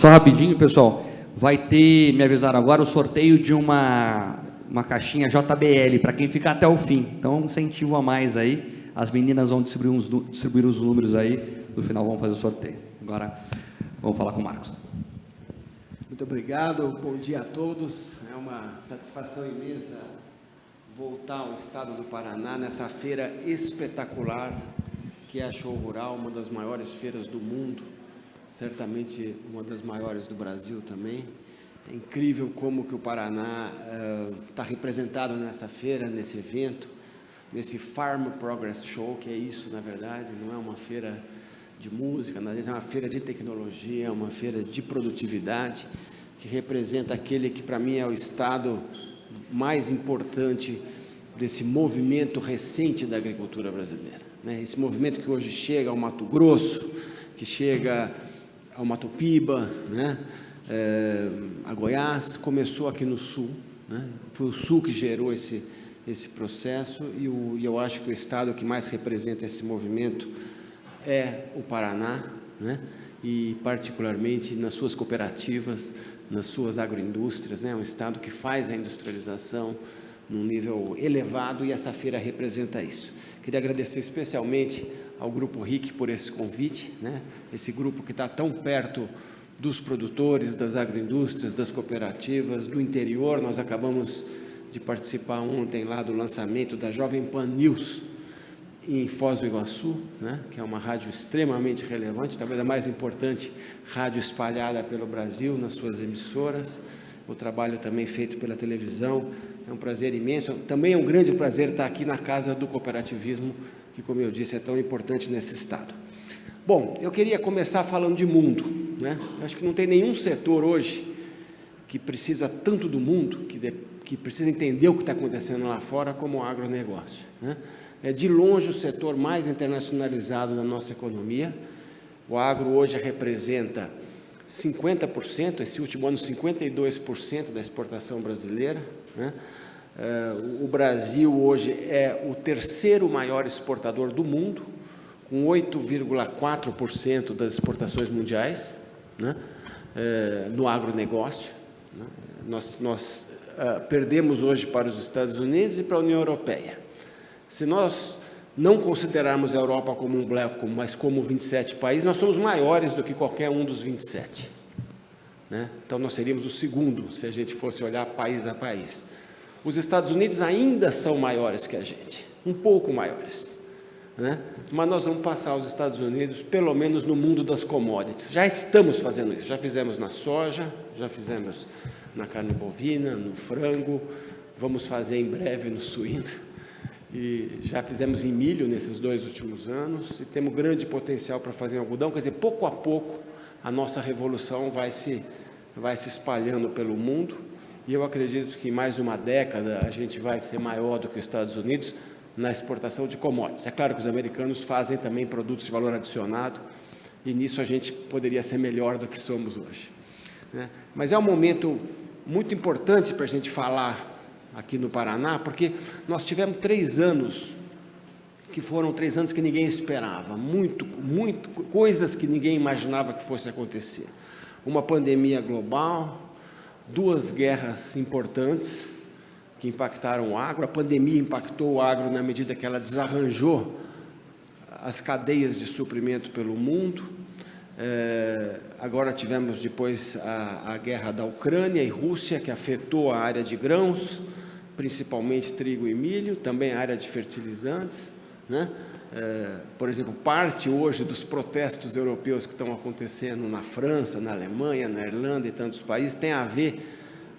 Só rapidinho, pessoal, vai ter, me avisaram agora, o sorteio de uma caixinha JBL, para quem ficar até o fim. Então, um incentivo a mais aí. As meninas vão distribuir os números aí, no final vão fazer o sorteio. Agora, vamos falar com o Marcos. Muito obrigado, bom dia a todos. É uma satisfação imensa voltar ao estado do Paraná nessa feira espetacular, que é a Show Rural, uma das maiores feiras do mundo, certamente uma das maiores do Brasil também. É incrível como que o Paraná está representado nessa feira, nesse evento, nesse Farm Progress Show, que é isso, na verdade, não é uma feira de música, na verdade é uma feira de tecnologia, uma feira de produtividade, que representa aquele que, para mim, é o estado mais importante desse movimento recente da agricultura brasileira, né? Esse movimento que hoje chega ao Mato Grosso, que chega ao Mato Piba, né? A Goiás, começou aqui no Sul, né? Foi o Sul que gerou esse processo, e eu acho que o estado que mais representa esse movimento é o Paraná, né? E particularmente nas suas cooperativas, nas suas agroindústrias, né? É um estado que faz a industrialização num nível elevado, e essa feira representa isso. Queria agradecer especialmente ao Grupo RIC por esse convite, né? Esse grupo que está tão perto dos produtores, das agroindústrias, das cooperativas, do interior. Nós acabamos de participar ontem lá do lançamento da Jovem Pan News em Foz do Iguaçu, né? Que é uma rádio extremamente relevante, talvez a mais importante rádio espalhada pelo Brasil nas suas emissoras. O trabalho também feito pela televisão, é um prazer imenso. Também é um grande prazer estar aqui na Casa do Cooperativismo, que, como eu disse, é tão importante nesse estado. Bom, eu queria começar falando de mundo, né? Acho que não tem nenhum setor hoje que precisa tanto do mundo, que precisa entender o que está acontecendo lá fora, como o agronegócio, né? É de longe o setor mais internacionalizado da nossa economia. O agro hoje representa 50%, esse último ano 52% da exportação brasileira, né? O Brasil hoje é o terceiro maior exportador do mundo, com 8,4% das exportações mundiais, né? No agronegócio, né? Nós perdemos hoje para os Estados Unidos e para a União Europeia. Se nós não considerarmos a Europa como um bloco, mas como 27 países, nós somos maiores do que qualquer um dos 27. Né? Então, nós seríamos o segundo, se a gente fosse olhar país a país. Os Estados Unidos ainda são maiores que a gente, um pouco maiores, né? Mas nós vamos passar os Estados Unidos, pelo menos no mundo das commodities. Já estamos fazendo isso, já fizemos na soja, já fizemos na carne bovina, no frango, vamos fazer em breve no suíno, e já fizemos em milho nesses 2 últimos anos, e temos grande potencial para fazer em algodão. Quer dizer, pouco a pouco, a nossa revolução vai se espalhando pelo mundo, e eu acredito que em mais uma década a gente vai ser maior do que os Estados Unidos na exportação de commodities. É claro que os americanos fazem também produtos de valor adicionado, e nisso a gente poderia ser melhor do que somos hoje, né? Mas é um momento muito importante para a gente falar aqui no Paraná, porque nós tivemos 3 anos, que foram 3 anos que ninguém esperava, coisas que ninguém imaginava que fosse acontecer. Uma pandemia global, 2 guerras importantes que impactaram o agro. A pandemia impactou o agro na medida que ela desarranjou as cadeias de suprimento pelo mundo. Agora tivemos depois a guerra da Ucrânia e Rússia, que afetou a área de grãos, principalmente trigo e milho, também a área de fertilizantes, né? Por exemplo, parte hoje dos protestos europeus que estão acontecendo na França, na Alemanha, na Irlanda e tantos países, tem a ver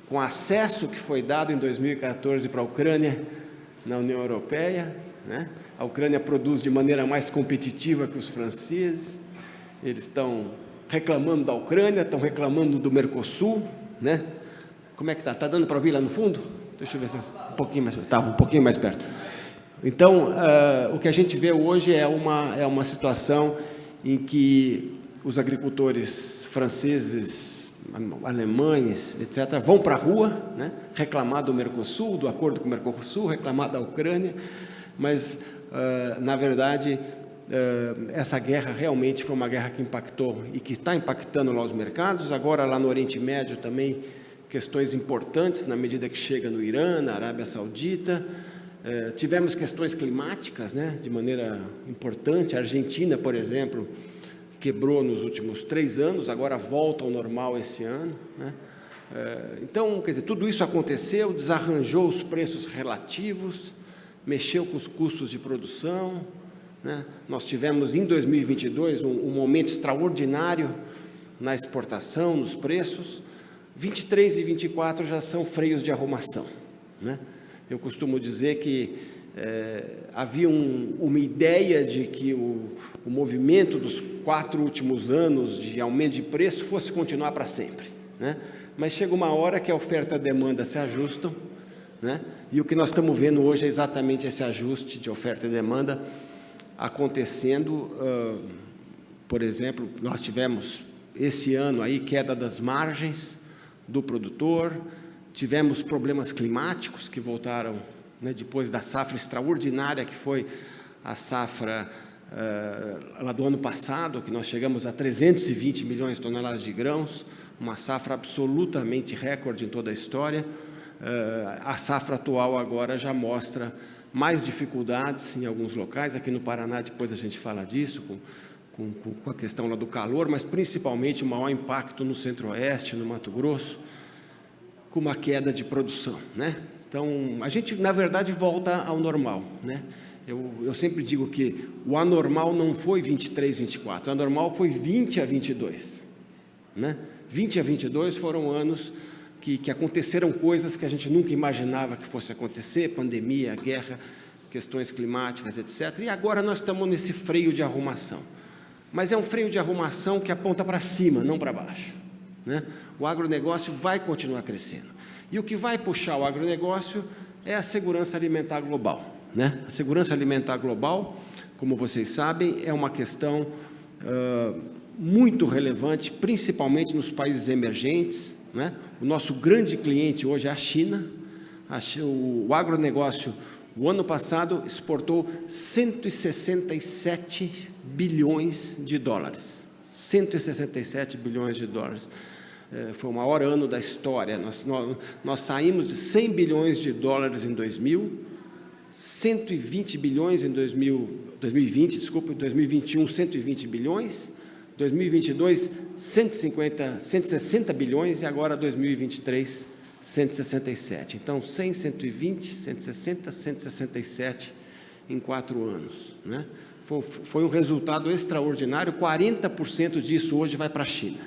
com o acesso que foi dado em 2014 para a Ucrânia na União Europeia, né? A Ucrânia produz de maneira mais competitiva que os franceses, eles estão reclamando da Ucrânia, estão reclamando do Mercosul, né? Como é que está? Está dando para ouvir lá no fundo? Deixa eu ver se um pouquinho mais perto. Então, o que a gente vê hoje é uma situação em que os agricultores franceses, alemães, etc., vão para a rua, né? Reclamar do Mercosul, do acordo com o Mercosul, reclamar da Ucrânia, mas, na verdade, essa guerra realmente foi uma guerra que impactou e que está impactando lá os mercados. Agora, lá no Oriente Médio também, questões importantes na medida que chega no Irã, na Arábia Saudita. Tivemos questões climáticas, né, de maneira importante. A Argentina, por exemplo, quebrou nos últimos 3 anos, agora volta ao normal esse ano, né? Então, quer dizer, tudo isso aconteceu, desarranjou os preços relativos, mexeu com os custos de produção, né? Nós tivemos em 2022 um momento extraordinário na exportação, nos preços. 23 e 24 já são freios de arrumação, né? Eu costumo dizer que havia uma ideia de que o movimento dos 4 últimos anos de aumento de preço fosse continuar para sempre, né? Mas chega uma hora que a oferta e a demanda se ajustam, né? E o que nós estamos vendo hoje é exatamente esse ajuste de oferta e demanda acontecendo. Por exemplo, nós tivemos esse ano aí queda das margens do produtor, tivemos problemas climáticos que voltaram, né, depois da safra extraordinária que foi a safra lá do ano passado, que nós chegamos a 320 milhões de toneladas de grãos, uma safra absolutamente recorde em toda a história. A safra atual agora já mostra mais dificuldades em alguns locais. Aqui no Paraná, depois a gente fala disso, com a questão lá do calor, mas principalmente o maior impacto no Centro-Oeste, no Mato Grosso, com uma queda de produção, né? Então, a gente, na verdade, volta ao normal, né? Eu sempre digo que o anormal não foi 23, 24, o anormal foi 20 a 22, né? 20 a 22 foram anos que aconteceram coisas que a gente nunca imaginava que fosse acontecer, pandemia, guerra, questões climáticas, etc. E agora nós estamos nesse freio de arrumação. Mas é um freio de arrumação que aponta para cima, não para baixo, né? O agronegócio vai continuar crescendo. E o que vai puxar o agronegócio é a segurança alimentar global, né? A segurança alimentar global, como vocês sabem, é uma questão muito relevante, principalmente nos países emergentes, né? O nosso grande cliente hoje é a China. O agronegócio, o ano passado, exportou 167 bilhões de dólares. 167 bilhões de dólares. Foi o maior ano da história. Nós saímos de 100 bilhões de dólares em 2000, 120 bilhões em 2020, desculpa, em 2021, 120 bilhões, 2022, 160 bilhões e agora 2023, 167. Então, 100, 120, 160, 167 em 4 anos, né? Foi um resultado extraordinário. 40% disso hoje vai para a China,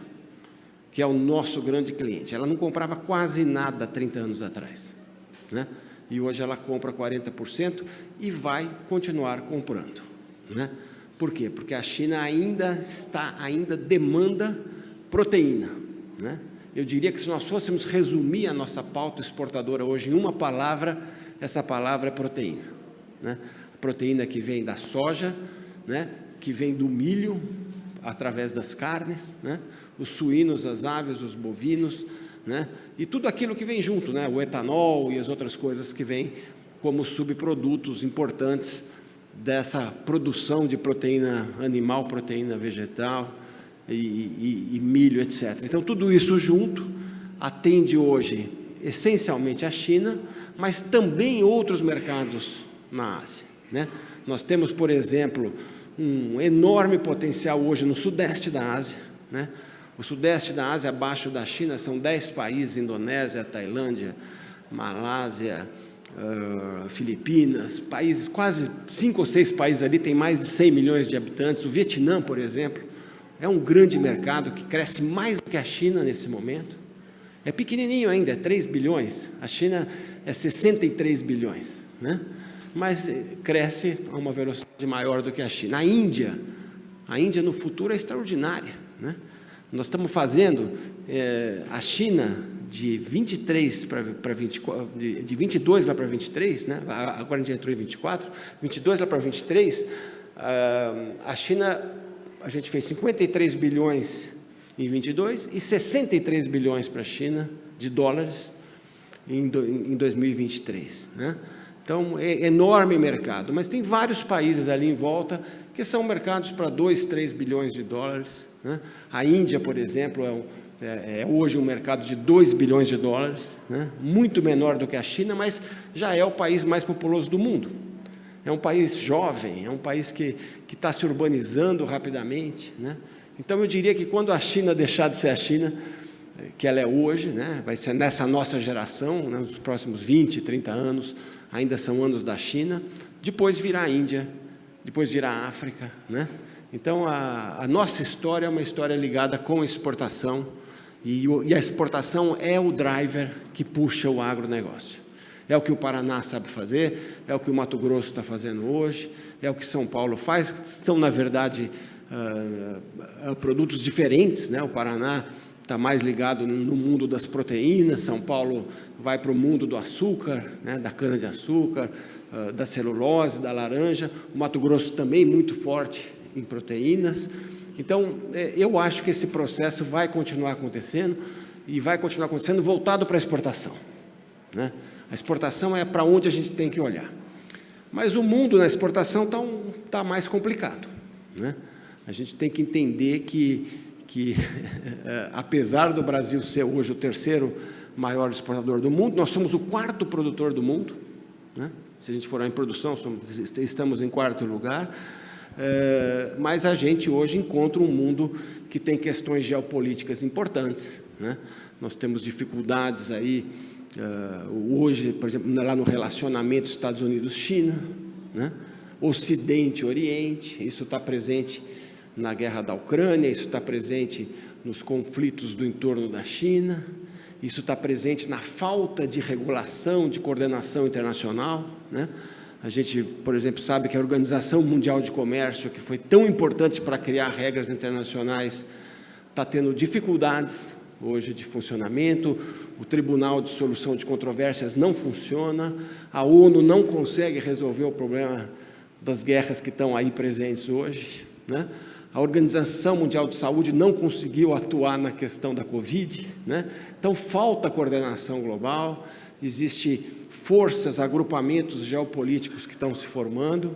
que é o nosso grande cliente. Ela não comprava quase nada 30 anos atrás, né? E hoje ela compra 40% e vai continuar comprando, né? Por quê? Porque a China ainda demanda proteína, né? Eu diria que se nós fôssemos resumir a nossa pauta exportadora hoje em uma palavra, essa palavra é proteína, né? A proteína que vem da soja, né? Que vem do milho, através das carnes, né? Os suínos, as aves, os bovinos, né? E tudo aquilo que vem junto, né? O etanol e as outras coisas que vêm como subprodutos importantes dessa produção de proteína animal, proteína vegetal e milho, etc. Então, tudo isso junto atende hoje essencialmente a China, mas também outros mercados na Ásia, né? Nós temos, por exemplo, um enorme potencial hoje no sudeste da Ásia, né? O sudeste da Ásia, abaixo da China, são 10 países: Indonésia, Tailândia, Malásia, Filipinas, países, quase 5 ou 6 países ali têm mais de 100 milhões de habitantes. O Vietnã, por exemplo, é um grande mercado que cresce mais do que a China nesse momento. É pequenininho ainda, é 3 bilhões, a China é 63 bilhões, né? Mas cresce a uma velocidade maior do que a China. A Índia no futuro é extraordinária, né? Nós estamos fazendo a China de 23 para 24, de 22 lá para 23, né? Agora a gente entrou em 24, 22 lá para 23, a China, a gente fez 53 bilhões em 22 e 63 bilhões para a China de dólares em 2023, né? Então, é enorme mercado, mas tem vários países ali em volta que são mercados para 2, 3 bilhões de dólares. Né? A Índia, por exemplo, é hoje um mercado de 2 bilhões de dólares, né? Muito menor do que a China, mas já é o país mais populoso do mundo. É um país jovem, é um país que está se urbanizando rapidamente, né? Então, eu diria que quando a China deixar de ser a China, que ela é hoje, né? Vai ser nessa nossa geração, né? Nos próximos 20, 30 anos, ainda são anos da China, depois virá a Índia, depois virá a África, né? Então, a nossa história é uma história ligada com a exportação, e a exportação é o driver que puxa o agronegócio. É o que o Paraná sabe fazer, é o que o Mato Grosso está fazendo hoje, é o que São Paulo faz. São, na verdade, produtos diferentes, né? O Paraná está mais ligado no mundo das proteínas, São Paulo vai para o mundo do açúcar, né? Da cana-de-açúcar, da celulose, da laranja. O Mato Grosso também muito forte em proteínas. Então, eu acho que esse processo vai continuar acontecendo, e vai continuar acontecendo voltado para a exportação, né? A exportação é para onde a gente tem que olhar. Mas o mundo na exportação está mais complicado, né? A gente tem que entender que apesar do Brasil ser hoje o terceiro maior exportador do mundo, nós somos o quarto produtor do mundo, né? Se a gente for em produção, estamos em quarto lugar. Mas a gente hoje encontra um mundo que tem questões geopolíticas importantes, né? Nós temos dificuldades aí, hoje, por exemplo, lá no relacionamento Estados Unidos-China, né? Ocidente-Oriente, isso está presente na guerra da Ucrânia, isso está presente nos conflitos do entorno da China, isso está presente na falta de regulação, de coordenação internacional, né? A gente, por exemplo, sabe que a Organização Mundial de Comércio, que foi tão importante para criar regras internacionais, está tendo dificuldades hoje de funcionamento. O Tribunal de Solução de Controvérsias não funciona, a ONU não consegue resolver o problema das guerras que estão aí presentes hoje, né? A Organização Mundial de Saúde não conseguiu atuar na questão da Covid, né? Então, falta coordenação global, existe forças, agrupamentos geopolíticos que estão se formando,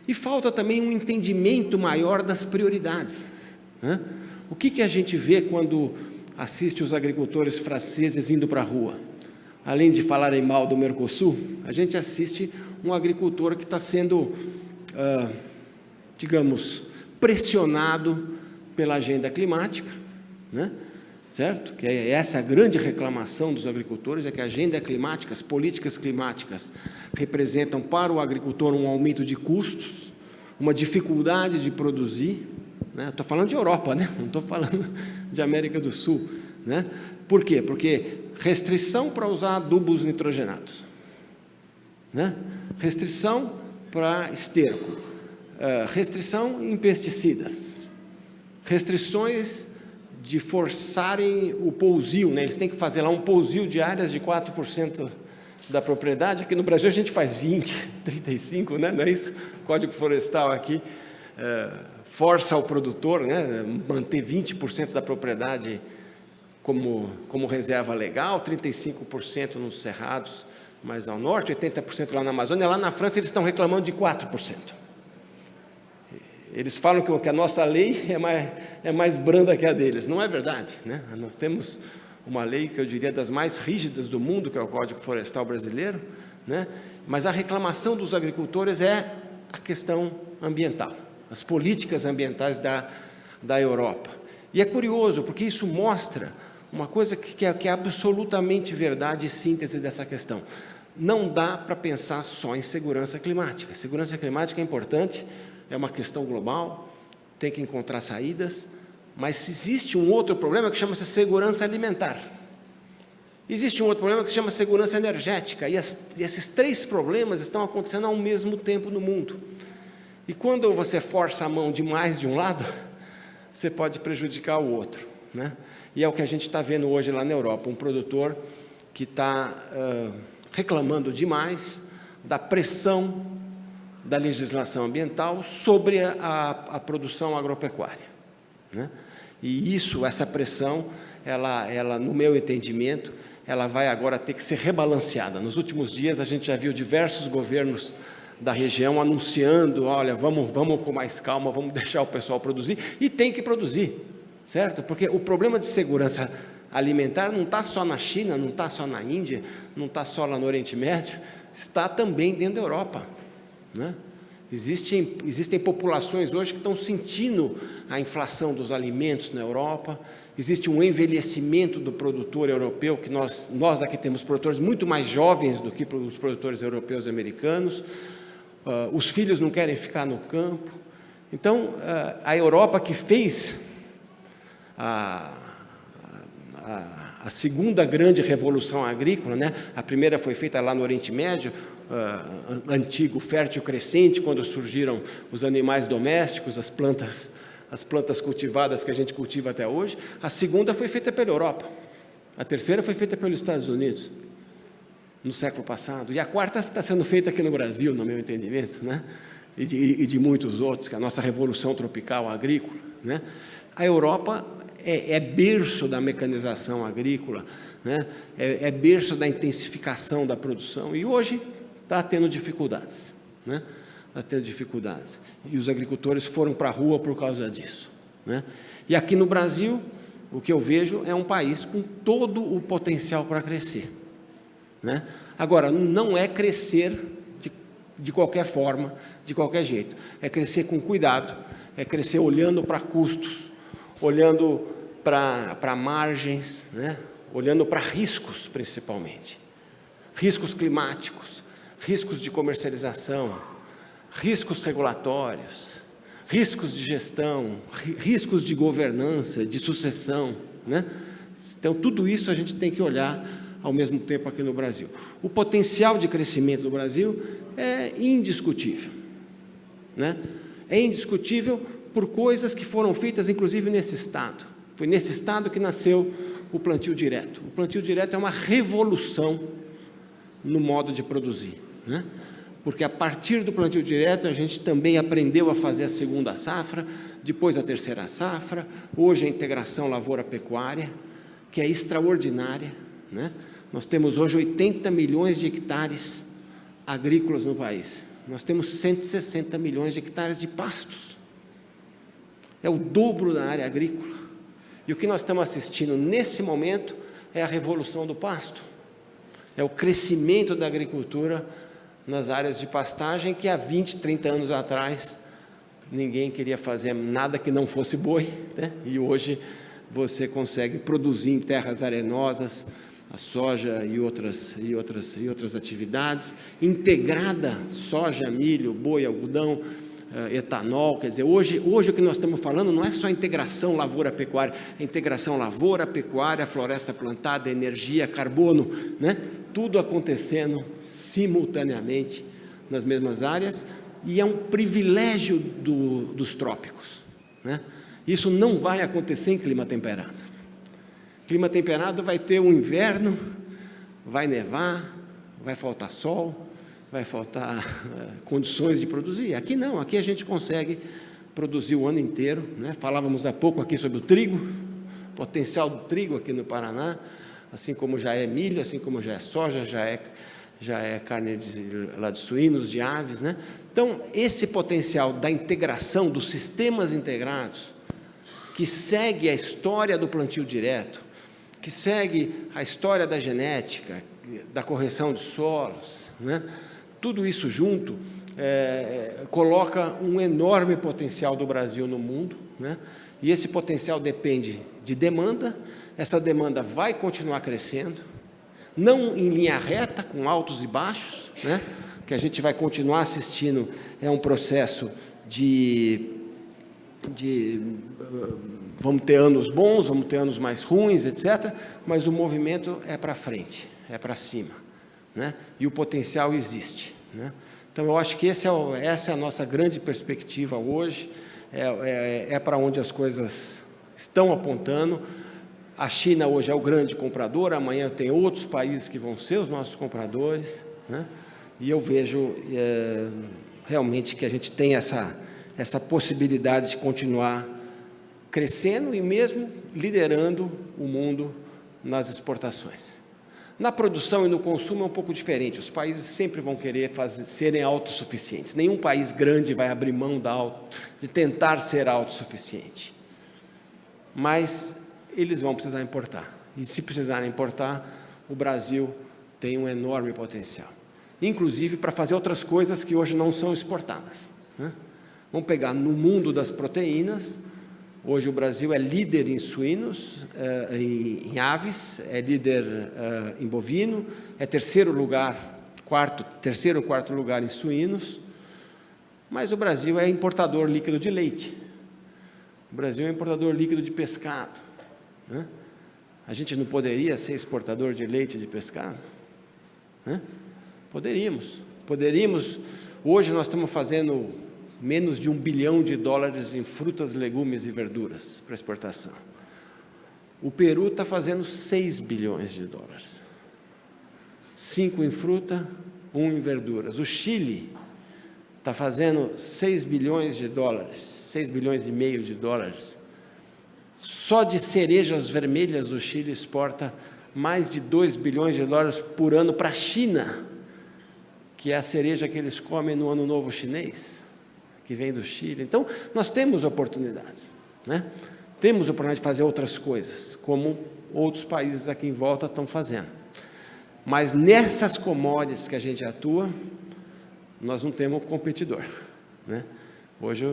e falta também um entendimento maior das prioridades, né? O que a gente vê quando assiste os agricultores franceses indo para a rua? Além de falarem mal do Mercosul, a gente assiste um agricultor que está sendo, digamos, pressionado pela agenda climática, né? Certo? Que é essa a grande reclamação dos agricultores, é que a agenda climática, as políticas climáticas representam para o agricultor um aumento de custos, uma dificuldade de produzir, né? Estou falando de Europa, né? Não estou falando de América do Sul, né? Por quê? Porque restrição para usar adubos nitrogenados, né? Restrição para esterco, restrição em pesticidas, restrições de forçarem o pousio, né? Eles têm que fazer lá um pousio de áreas de 4% da propriedade. Aqui no Brasil a gente faz 20, 35, né? Não é isso? O Código Florestal aqui força o produtor, né? Manter 20% da propriedade como reserva legal, 35% nos cerrados mais ao norte, 80% lá na Amazônia. Lá na França eles estão reclamando de 4%. Eles falam que a nossa lei é mais branda que a deles. Não é verdade, né? Nós temos uma lei que eu diria das mais rígidas do mundo, que é o Código Florestal brasileiro, né? Mas a reclamação dos agricultores é a questão ambiental, as políticas ambientais da Europa. E é curioso, porque isso mostra uma coisa que é absolutamente verdade e síntese dessa questão. Não dá para pensar só em segurança climática. Segurança climática é importante, é uma questão global, tem que encontrar saídas, mas existe um outro problema que chama-se segurança alimentar. Existe um outro problema que se chama segurança energética, e esses três problemas estão acontecendo ao mesmo tempo no mundo. E quando você força a mão demais de um lado, você pode prejudicar o outro, né? E é o que a gente está vendo hoje lá na Europa, um produtor que está reclamando demais da pressão da legislação ambiental sobre a produção agropecuária, né? E essa pressão, ela, no meu entendimento, ela vai agora ter que ser rebalanceada. Nos últimos dias, a gente já viu diversos governos da região anunciando, olha, vamos com mais calma, vamos deixar o pessoal produzir, e tem que produzir, certo? Porque o problema de segurança alimentar não está só na China, não está só na Índia, não está só lá no Oriente Médio, está também dentro da Europa, né? Existem populações hoje que estão sentindo a inflação dos alimentos na Europa, existe um envelhecimento do produtor europeu, que nós aqui temos produtores muito mais jovens do que os produtores europeus e americanos, os filhos não querem ficar no campo. Então, a Europa, que fez a segunda grande revolução agrícola, né? A primeira foi feita lá no Oriente Médio, antigo fértil crescente, quando surgiram os animais domésticos, as plantas cultivadas que a gente cultiva até hoje. A segunda foi feita pela Europa, a terceira foi feita pelos Estados Unidos, no século passado, e a quarta está sendo feita aqui no Brasil, no meu entendimento, né? e de muitos outros, que é a nossa revolução tropical agrícola, né? A Europa é berço da mecanização agrícola, né? É berço da intensificação da produção, e hoje está tendo dificuldades, né? Está tendo dificuldades, e os agricultores foram para a rua por causa disso, né? E aqui no Brasil, o que eu vejo é um país com todo o potencial para crescer, né? Agora, não é crescer de qualquer forma, de qualquer jeito, é crescer com cuidado, é crescer olhando para custos, olhando para margens, né? Olhando para riscos, principalmente, riscos climáticos, riscos de comercialização, riscos regulatórios, riscos de gestão, riscos de governança, de sucessão, né? Então, tudo isso a gente tem que olhar ao mesmo tempo aqui no Brasil. O potencial de crescimento do Brasil é indiscutível, né? É indiscutível por coisas que foram feitas, inclusive, nesse Estado. Foi nesse Estado que nasceu o plantio direto. O plantio direto é uma revolução no modo de produzir, né? Porque a partir do plantio direto a gente também aprendeu a fazer a segunda safra, depois a terceira safra, hoje a integração lavoura-pecuária, que é extraordinária, né? Nós temos hoje 80 milhões de hectares agrícolas no país, nós temos 160 milhões de hectares de pastos, é o dobro da área agrícola, e o que nós estamos assistindo nesse momento é a revolução do pasto, é o crescimento da agricultura nas áreas de pastagem, que há 20, 30 anos atrás ninguém queria fazer nada que não fosse boi, né? E hoje você consegue produzir em terras arenosas a soja e outras atividades, integrada soja, milho, boi, algodão, etanol. Quer dizer, hoje o que nós estamos falando não é só integração lavoura-pecuária, é integração lavoura-pecuária, floresta plantada, energia, carbono, né? Tudo acontecendo simultaneamente nas mesmas áreas, e é um privilégio dos trópicos, né? Isso não vai acontecer em clima temperado. Clima temperado vai ter um inverno, vai nevar, vai faltar sol, vai faltar condições de produzir. Aqui não, aqui a gente consegue produzir o ano inteiro, né? Falávamos há pouco aqui sobre o trigo, potencial do trigo aqui no Paraná, assim como já é milho, assim como já é soja, já é carne lá de suínos, de aves, né? Então, esse potencial da integração, dos sistemas integrados, que segue a história do plantio direto, que segue a história da genética, da correção de solos, né? Tudo isso junto coloca um enorme potencial do Brasil no mundo, né? E esse potencial depende de demanda, essa demanda vai continuar crescendo, não em linha reta, com altos e baixos, né? Que a gente vai continuar assistindo, é um processo vamos ter anos bons, vamos ter anos mais ruins, etc., mas o movimento é para frente, é para cima, né? E o potencial existe, né? Então, eu acho que essa é a nossa grande perspectiva hoje, é para onde as coisas estão apontando. A China hoje é o grande comprador, amanhã tem outros países que vão ser os nossos compradores, né? E eu vejo realmente que a gente tem essa possibilidade de continuar crescendo e mesmo liderando o mundo nas exportações. Na produção e no consumo é um pouco diferente. Os países sempre vão querer serem autossuficientes. Nenhum país grande vai abrir mão de tentar ser autossuficiente. Mas eles vão precisar importar. E se precisarem importar, o Brasil tem um enorme potencial. Inclusive para fazer outras coisas que hoje não são exportadas, né? Vamos pegar no mundo das proteínas. Hoje o Brasil é líder em suínos, em aves, é líder em bovino, é terceiro ou quarto lugar em suínos, mas o Brasil é importador líquido de leite. O Brasil é importador líquido de pescado, né? A gente não poderia ser exportador de leite e de pescado, né? Poderíamos. Hoje nós estamos fazendo menos de $1 bilhão em frutas, legumes e verduras para exportação. O Peru está fazendo $6 bilhões. 5 em fruta, 1 em verduras. O Chile está fazendo $6 bilhões, $6,5 bilhões. Só de cerejas vermelhas o Chile exporta mais de $2 bilhões por ano para a China, que é a cereja que eles comem no Ano Novo Chinês, que vem do Chile. Então, nós temos oportunidades, né? Temos a oportunidade de fazer outras coisas, como outros países aqui em volta estão fazendo. Mas nessas commodities que a gente atua, nós não temos competidor, né? Hoje,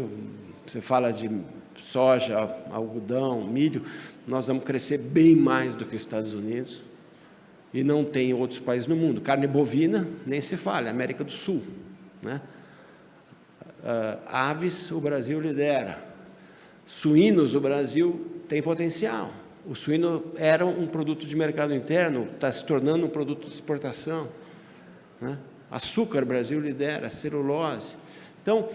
você fala de soja, algodão, milho, nós vamos crescer bem mais do que os Estados Unidos, e não tem outros países no mundo. Carne bovina, nem se fala, América do Sul, né? Aves, o Brasil lidera. Suínos, o Brasil tem potencial. O suíno era um produto de mercado interno, está se tornando um produto de exportação, né? Açúcar, o Brasil lidera, celulose. Então,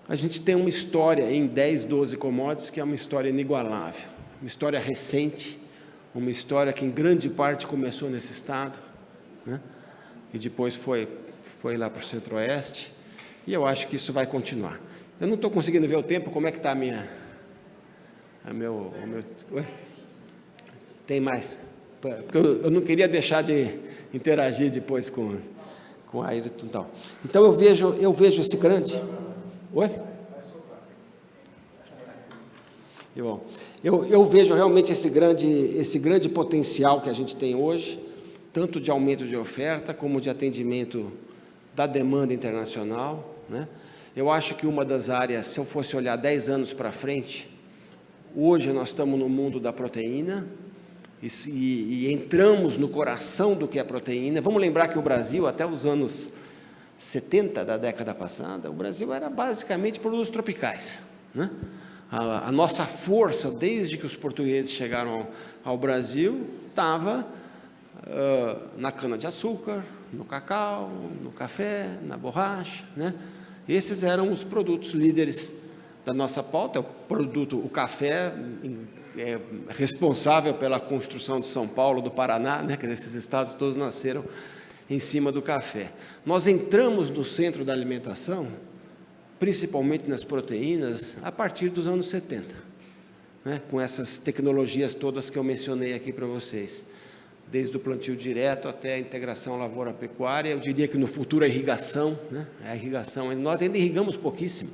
a gente tem uma história em 10, 12 commodities que é uma história inigualável, uma história recente, uma história que em grande parte começou nesse estado, né? E depois foi lá para o Centro-Oeste, e eu acho que isso vai continuar. Eu não estou conseguindo ver o tempo. Como é que está Tem mais? Porque eu não queria deixar de interagir depois com a Ayrton. Então eu vejo esse grande... Oi? E bom, eu vejo realmente esse grande potencial que a gente tem hoje, tanto de aumento de oferta, como de atendimento da demanda internacional, né? Eu acho que uma das áreas, se eu fosse olhar 10 anos para frente, hoje nós estamos no mundo da proteína, e entramos no coração do que é proteína. Vamos lembrar que o Brasil, até os anos 70 da década passada, o Brasil era basicamente produtos tropicais, né? A nossa força, desde que os portugueses chegaram ao Brasil, estava na cana-de-açúcar, no cacau, no café, na borracha, né? Esses eram os produtos líderes da nossa pauta. O café é responsável pela construção de São Paulo, do Paraná, né? Quer dizer, esses estados todos nasceram em cima do café. Nós entramos no centro da alimentação, principalmente nas proteínas, a partir dos anos 70, né? Com essas tecnologias todas que eu mencionei aqui para vocês, desde o plantio direto até a integração lavoura-pecuária. Eu diria que no futuro a irrigação, né? A irrigação, nós ainda irrigamos pouquíssimo,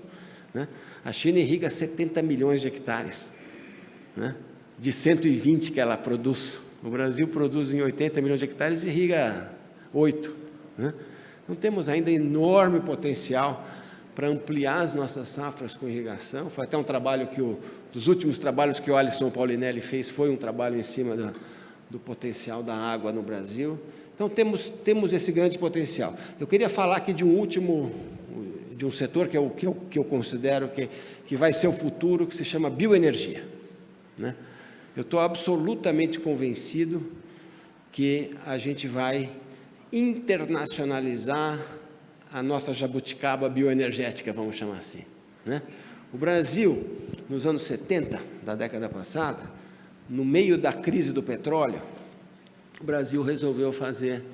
né? A China irriga 70 milhões de hectares, né? De 120 que ela produz. O Brasil produz em 80 milhões de hectares e irriga 8, né? Não temos ainda enorme potencial para ampliar as nossas safras com irrigação. Foi até um trabalho dos últimos trabalhos que o Alisson Paulinelli fez, foi um trabalho em cima do potencial da água no Brasil. Então temos esse grande potencial. Eu queria falar aqui de um setor que eu considero que vai ser o futuro, que se chama bioenergia, né? Eu estou absolutamente convencido que a gente vai internacionalizar a nossa jabuticaba bioenergética, vamos chamar assim, né? O Brasil, nos anos 70 da década passada, no meio da crise do petróleo, o Brasil resolveu fazer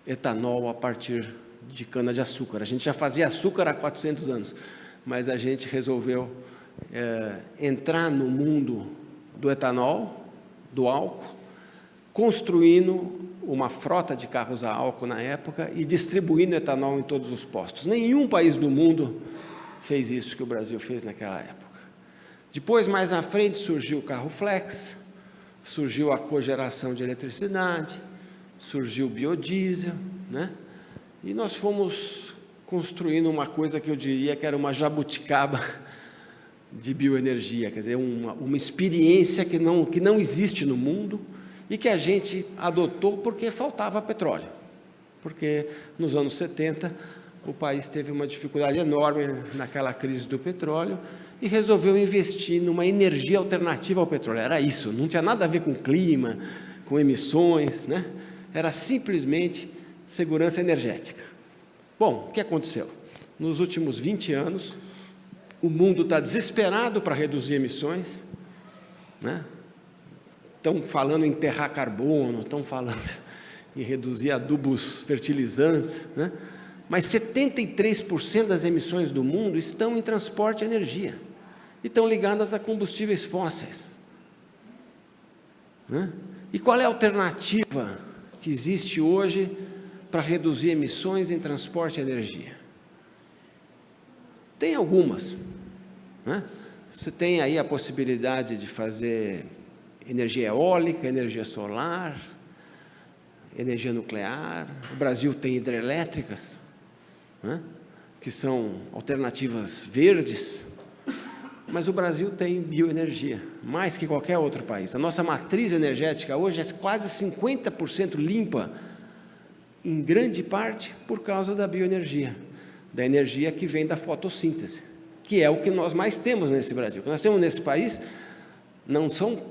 etanol a partir de cana-de-açúcar. A gente já fazia açúcar há 400 anos, mas a gente resolveu entrar no mundo do etanol, do álcool, construindo uma frota de carros a álcool na época e distribuindo etanol em todos os postos. Nenhum país do mundo fez isso que o Brasil fez naquela época. Depois, mais à frente, surgiu o carro flex, surgiu a cogeração de eletricidade, surgiu o biodiesel, né? E nós fomos construindo uma coisa que eu diria que era uma jabuticaba de bioenergia, quer dizer, uma experiência que não existe no mundo e que a gente adotou porque faltava petróleo. Porque nos anos 70 o país teve uma dificuldade enorme naquela crise do petróleo e resolveu investir numa energia alternativa ao petróleo. Era isso, não tinha nada a ver com clima, com emissões, né? Era simplesmente segurança energética. Bom, o que aconteceu? Nos últimos 20 anos, o mundo está desesperado para reduzir emissões, né? Estão falando em enterrar carbono, estão falando em reduzir adubos fertilizantes, né? Mas 73% das emissões do mundo estão em transporte e energia, e estão ligadas a combustíveis fósseis, né? E qual é a alternativa que existe hoje para reduzir emissões em transporte e energia? Tem algumas, né? Você tem aí a possibilidade de fazer energia eólica, energia solar, energia nuclear. O Brasil tem hidrelétricas, né? Que são alternativas verdes, mas o Brasil tem bioenergia, mais que qualquer outro país. A nossa matriz energética hoje é quase 50% limpa, em grande parte por causa da bioenergia, da energia que vem da fotossíntese, que é o que nós mais temos nesse Brasil. O que nós temos nesse país não são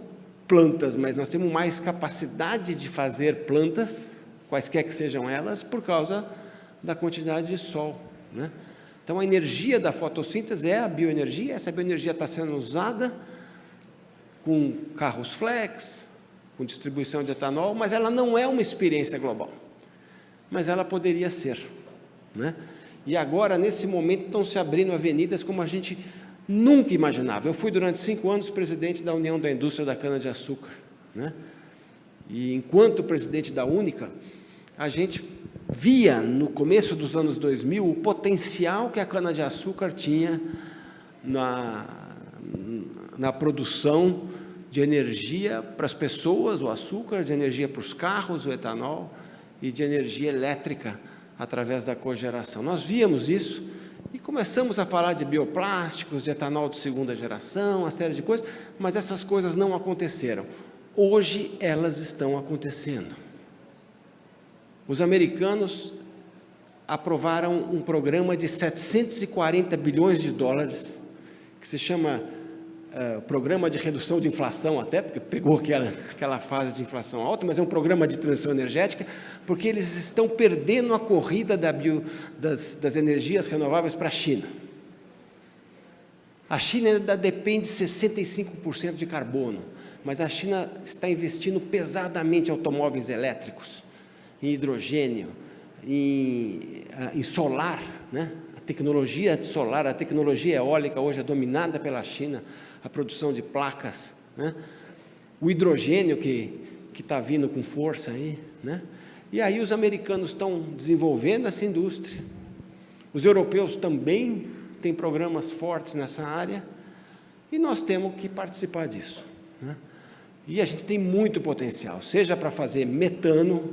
plantas, mas nós temos mais capacidade de fazer plantas, quaisquer que sejam elas, por causa da quantidade de sol, né? Então, a energia da fotossíntese é a bioenergia. Essa bioenergia está sendo usada com carros flex, com distribuição de etanol, mas ela não é uma experiência global, mas ela poderia ser, né? E agora, nesse momento, estão se abrindo avenidas como a gente nunca imaginava. Eu fui durante 5 anos presidente da União da Indústria da Cana-de-Açúcar, né? E enquanto presidente da Única, a gente via no começo dos anos 2000 o potencial que a cana-de-açúcar tinha na produção de energia para as pessoas, o açúcar, de energia para os carros, o etanol, e de energia elétrica através da cogeração. Nós víamos isso e começamos a falar de bioplásticos, de etanol de segunda geração, uma série de coisas, mas essas coisas não aconteceram. Hoje elas estão acontecendo. Os americanos aprovaram um programa de 740 bilhões de dólares, que se chama Programa de Redução de Inflação, até porque pegou aquela fase de inflação alta, mas é um programa de transição energética, porque eles estão perdendo a corrida das energias renováveis para a China. A China ainda depende de 65% de carbono, mas a China está investindo pesadamente em automóveis elétricos, em hidrogênio, em solar, né? A tecnologia solar, a tecnologia eólica hoje é dominada pela China, a produção de placas, né? O hidrogênio que está vindo com força aí, né? E aí os americanos estão desenvolvendo essa indústria, os europeus também têm programas fortes nessa área, e nós temos que participar disso, né? E a gente tem muito potencial, seja para fazer metano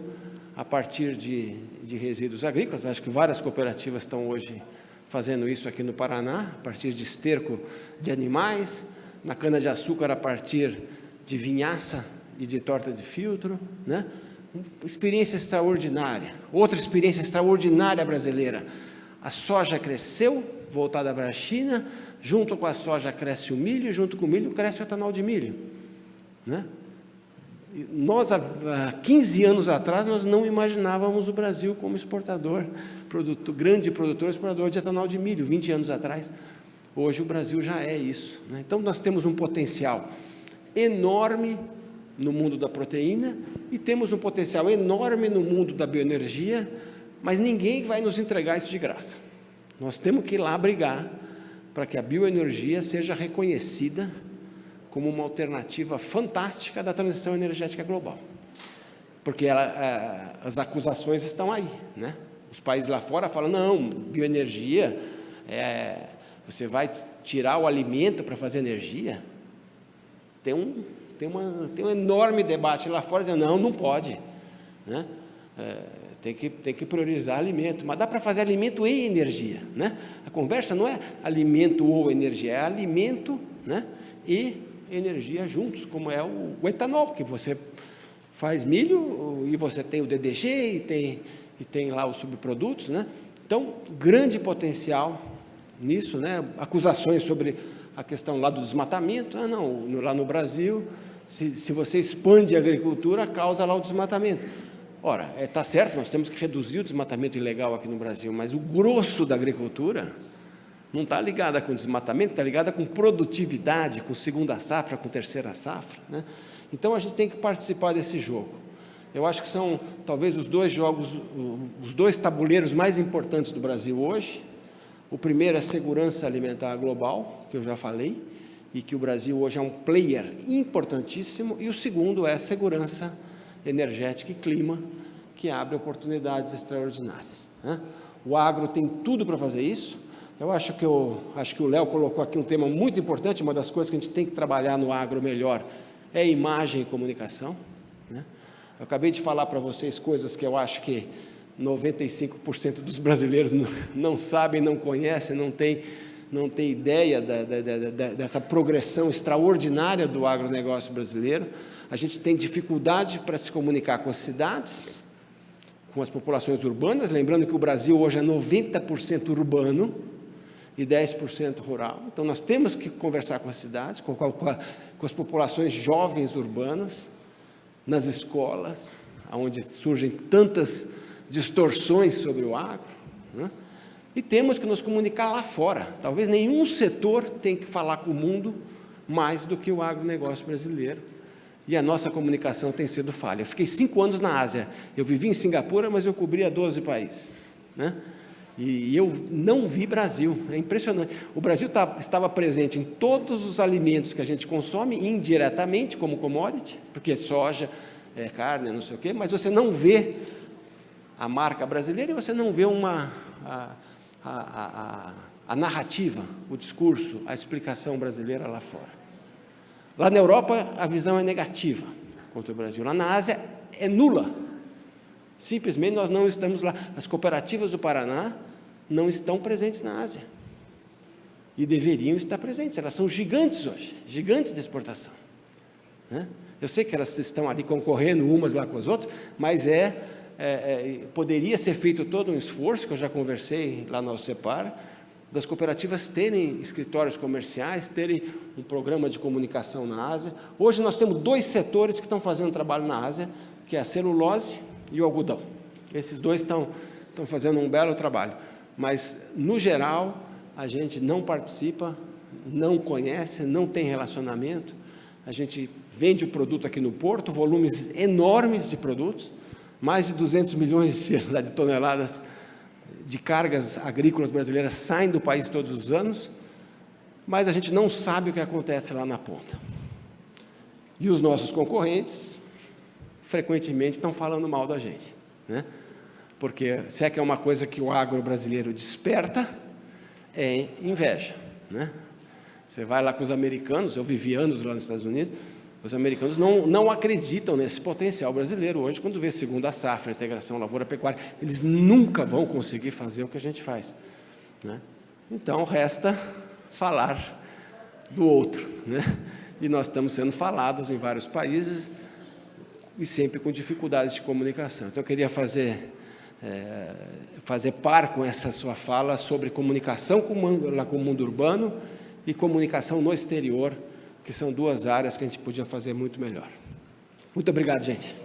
a partir de resíduos agrícolas. Acho que várias cooperativas estão hoje fazendo isso aqui no Paraná, a partir de esterco de animais, na cana-de-açúcar a partir de vinhaça e de torta de filtro, né? Uma experiência extraordinária. Outra experiência extraordinária brasileira, a soja cresceu, voltada para a China, junto com a soja cresce o milho, e junto com o milho cresce o etanol de milho, né? Nós, há 15 anos atrás, nós não imaginávamos o Brasil como exportador, grande produtor, exportador de etanol de milho, 20 anos atrás. Hoje o Brasil já é isso, né? Então nós temos um potencial enorme no mundo da proteína e temos um potencial enorme no mundo da bioenergia, mas ninguém vai nos entregar isso de graça. Nós temos que ir lá brigar para que a bioenergia seja reconhecida como uma alternativa fantástica da transição energética global. porque as acusações estão aí, né? Os países lá fora falam, não, bioenergia, você vai tirar o alimento para fazer energia? Tem um enorme debate lá fora, dizendo, não pode, né? Tem que priorizar alimento, mas dá para fazer alimento e energia, né? A conversa não é alimento ou energia, é alimento, né, e energia juntos, como é o etanol, que você faz milho e você tem o DDG e tem lá os subprodutos, né? Então, grande potencial nisso, né? Acusações sobre a questão lá do desmatamento, lá no Brasil, se você expande a agricultura, causa lá o desmatamento. Ora, está certo, nós temos que reduzir o desmatamento ilegal aqui no Brasil, mas o grosso da agricultura não está ligada com desmatamento, está ligada com produtividade, com segunda safra, com terceira safra, né? Então, a gente tem que participar desse jogo. Eu acho que são, talvez, os dois tabuleiros mais importantes do Brasil hoje. O primeiro é a segurança alimentar global, que eu já falei, e que o Brasil hoje é um player importantíssimo, e o segundo é a segurança energética e clima, que abre oportunidades extraordinárias, né? O agro tem tudo para fazer isso. Eu acho que o Léo colocou aqui um tema muito importante. Uma das coisas que a gente tem que trabalhar no agro melhor é imagem e comunicação, né? Eu acabei de falar para vocês coisas que eu acho que 95% dos brasileiros não sabem, não conhecem, não tem ideia dessa progressão extraordinária do agronegócio brasileiro. A gente tem dificuldade para se comunicar com as cidades, com as populações urbanas, lembrando que o Brasil hoje é 90% urbano e 10% rural. Então, nós temos que conversar com as cidades, com as populações jovens urbanas, nas escolas, onde surgem tantas distorções sobre o agro, né? E temos que nos comunicar lá fora. Talvez nenhum setor tenha que falar com o mundo mais do que o agronegócio brasileiro. E a nossa comunicação tem sido falha. Eu fiquei 5 anos na Ásia. Eu vivi em Singapura, mas eu cobria 12 países, né? E eu não vi Brasil. É impressionante. O Brasil estava presente em todos os alimentos que a gente consome, indiretamente, como commodity, porque soja, carne, não sei o quê, mas você não vê a marca brasileira e você não vê a narrativa, o discurso, a explicação brasileira lá fora. Lá na Europa, a visão é negativa contra o Brasil. Lá na Ásia, é nula. Simplesmente nós não estamos lá. As cooperativas do Paraná não estão presentes na Ásia. E deveriam estar presentes. Elas são gigantes hoje, gigantes de exportação, né? Eu sei que elas estão ali concorrendo umas lá com as outras, mas poderia ser feito todo um esforço, que eu já conversei lá no Alcepar, das cooperativas terem escritórios comerciais, terem um programa de comunicação na Ásia. Hoje nós temos 2 setores que estão fazendo trabalho na Ásia, que é a celulose e o algodão. Esses 2 estão fazendo um belo trabalho, mas, no geral, a gente não participa, não conhece, não tem relacionamento. A gente vende o produto aqui no porto, volumes enormes de produtos, mais de 200 milhões de toneladas de cargas agrícolas brasileiras saem do país todos os anos, mas a gente não sabe o que acontece lá na ponta. E os nossos concorrentes, frequentemente, estão falando mal da gente, né? Porque se é que é uma coisa que o agro brasileiro desperta, é inveja, né? Você vai lá com os americanos, eu vivi anos lá nos Estados Unidos, os americanos não acreditam nesse potencial brasileiro hoje, quando vê segunda safra, integração lavoura-pecuária, eles nunca vão conseguir fazer o que a gente faz, né? Então, resta falar do outro, né? E nós estamos sendo falados em vários países e sempre com dificuldades de comunicação. Então, eu queria fazer par com essa sua fala sobre comunicação com o mundo urbano e comunicação no exterior, que são 2 áreas que a gente podia fazer muito melhor. Muito obrigado, gente.